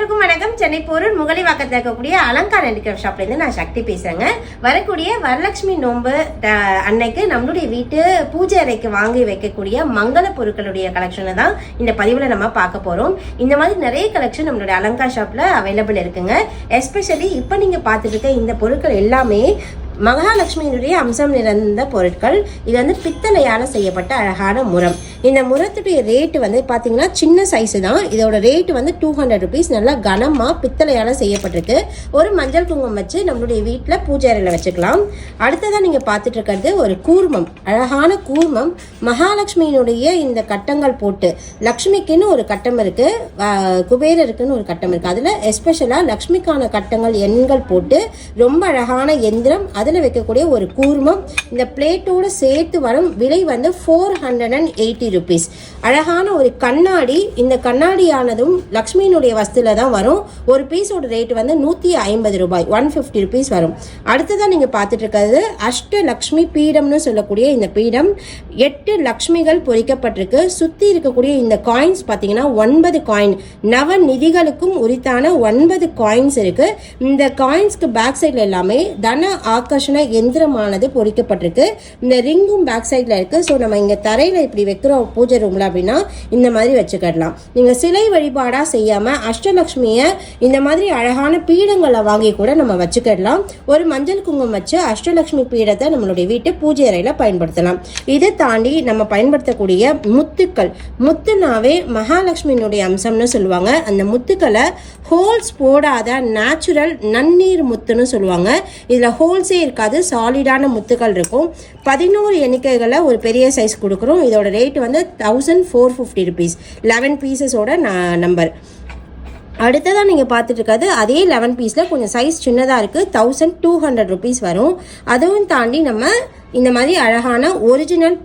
அனைவருக்கும் வணக்கம். சென்னை போரூர் முகலிவாக்கத்தில் இருக்கக்கூடிய அலங்கார ஹேண்டிகிராஃப்ட் ஷாப்லேருந்து நான் சக்தி பேசுறேங்க. வரக்கூடிய வரலட்சுமி நோன்பு அன்னைக்கு நம்மளுடைய வீட்டு பூஜை அறைக்கு வாங்கி வைக்கக்கூடிய மங்கள பொருட்களுடைய கலெக்ஷனை தான் இந்த பதிவில் நம்ம பார்க்க போகிறோம். இந்த மாதிரி நிறைய கலெக்ஷன் நம்மளுடைய அலங்கார ஷாப்பில் அவைலபிள் இருக்குங்க. எஸ்பெஷலி இப்போ நீங்கள் பார்த்துட்டு இருக்க இந்த பொருட்கள் எல்லாமே மகாலட்சுமியினுடைய அம்சம் நிறைந்த பொருட்கள். இது வந்து பித்தளையால் செய்யப்பட்ட அழகான முறம். இந்த முரத்துடைய ரேட்டு வந்து பார்த்தீங்கன்னா சின்ன சைஸு தான். இதோட ரேட்டு வந்து 200 rupees. நல்லா கனமாக பித்தளையால் செய்யப்பட்டிருக்கு. ஒரு மஞ்சள் குங்குமம் வச்சு நம்மளுடைய வீட்டில் பூஜை அறையில் வச்சுக்கலாம். அடுத்ததான் நீங்கள் பார்த்துட்டு இருக்கிறது ஒரு கூர்மம், அழகான கூர்மம். மகாலட்சுமியினுடைய இந்த கட்டங்கள் போட்டு, லக்ஷ்மிக்குன்னு ஒரு கட்டம் இருக்குது, குபேரருக்குன்னு ஒரு கட்டம் இருக்குது. அதில் எஸ்பெஷலாக லக்ஷ்மிக்கான கட்டங்கள் எண்கள் போட்டு ரொம்ப அழகான எந்திரம், அதில் வைக்கக்கூடிய ஒரு கூர்மம். இந்த பிளேட்டோடு சேர்த்து வரும் விலை வந்து 480 rupees. அழகான ஒரு கண்ணாடி. இந்த கண்ணாடியானதும் லக்ஷ்மியினுடைய வஸ்துல தான் வரும். ஒரு பீஸோட ரேட் வந்து 150 ரூபாய், 150 rupees வரும். அடுத்ததான் நீங்கள் பார்த்துட்டு இருக்கிறது அஷ்டலக்ஷ்மி பீடம்னு சொல்லக்கூடிய இந்த பீடம். 8 லக்ஷ்மிகள் பொறிக்கப்பட்டிருக்கு. சுற்றி இருக்கக்கூடிய இந்த காயின்ஸ் பார்த்தீங்கன்னா 9 காயின், நவ நிதிகளுக்கும் உரித்தான 9 காயின்ஸ் இருக்கு. இந்த காயின்ஸ்க்கு பேக் சைட்ல எல்லாமே தன ஆக்கர்ஷண எந்திரமானது பொறிக்கப்பட்டிருக்கு. இந்த ரிங்கும் பேக் சைட்ல இருக்கு. ஸோ நம்ம இங்க தரையில இப்படி வைக்கிறோம் பூஜை ரூம்ல அப்படின்னா இந்த மாதிரி வச்சுக்கலாம். நீங்க சிலை வழிபாடா செய்யாம அஷ்டலட்சுமியை இந்த மாதிரி அழகான பீடங்களை வாங்கி கூட நம்ம வச்சுக்கலாம். ஒரு மஞ்சள் குங்குமம் வச்சு அஷ்டலட்சுமி பீடத்தை நம்மளுடைய வீட்டு பூஜை அறையில பயன்படுத்தலாம். இதை தாண்டி நம்ம பயன்படுத்தக்கூடிய முத்துக்கள், முத்துனாவே மகாலட்சுமியினுடைய அம்சம்னு சொல்லுவாங்க. அந்த முத்துக்களை ஹோல்ஸ் போடாத நேச்சுரல் நன்னீர் முத்துன்னு சொல்லுவாங்க. இதுல ஹோல்ஸே இருக்காது, சாலிடான முத்துக்கள் இருக்கும். 11 எண்ணிக்கைகளை ஒரு பெரிய சைஸ் கொடுக்குறோம். இதோட ரேட் வந்து 1450 rupees, 11 பீசஸோட நம்பர். அடுத்ததான் நீங்கள் பார்த்துட்டு இருக்காது அதே 11 பீஸில் கொஞ்சம் சைஸ் சின்னதாக இருக்குது, 1200 rupees வரும். அதுவும் தாண்டி நம்ம இந்த மாதிரி அழகான ஒரிஜினல்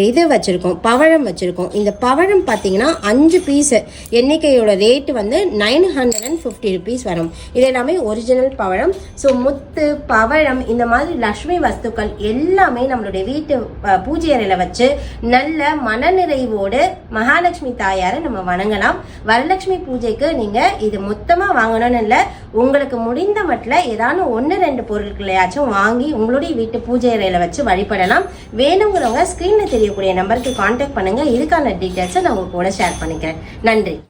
இது வச்சுருக்கோம், பவழம் வச்சுருக்கோம். இந்த பவழம் பார்த்தீங்கன்னா 5 பீஸ் எண்ணிக்கையோட ரேட்டு வந்து 950 rupees வரும். இது எல்லாமே ஒரிஜினல் பவழம். ஸோ முத்து, பவழம், இந்த மாதிரி லக்ஷ்மி வஸ்துக்கள் எல்லாமே நம்மளுடைய வீட்டு பூஜை அறையில் வச்சு நல்ல மனநிறைவோடு மகாலட்சுமி தாயாரை நம்ம வணங்கலாம். வரலட்சுமி பூஜைக்கு நீங்கள் இது மொத்தமாக வாங்கணும்னு இல்லை, உங்களுக்கு முடிந்த மட்டில் ஏதாவது 1-2 பொருட்களையாச்சும் வாங்கி உங்களுடைய வீட்டு பூஜை அறையில் வச்சு வழிபடலாம். வேணுங்கிறவங்க ஸ்க்ரீனில் தெரியக்கூடிய நம்பருக்கு கான்டாக்ட் பண்ணுங்க. இதுக்கான டீட்டெயில்ஸை நான் உங்க கூட ஷேர் பண்ணிக்கிறேன். நன்றி.